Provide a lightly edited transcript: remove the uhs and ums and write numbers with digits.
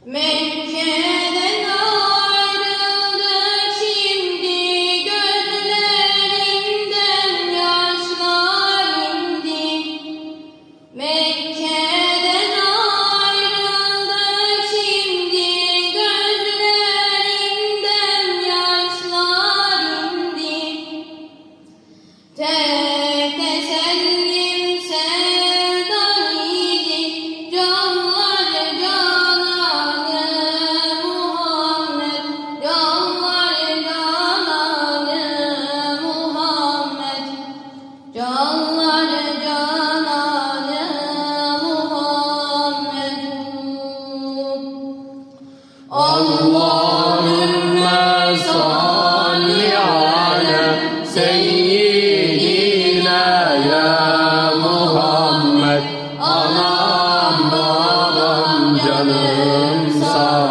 Mekke'den ayrıldık şimdi, gözlerinden yaşlar indi. Mekke'den ayrıldık şimdi, gözlerinden yaşlar indi. Tek tesellim sevdan idi, canlar cananı Muhammed, canlar cananı Muhammed, canlar cananı Muhammed. Allahümme salli ala seyyidina ya Muhammed. Anam babam canım sağ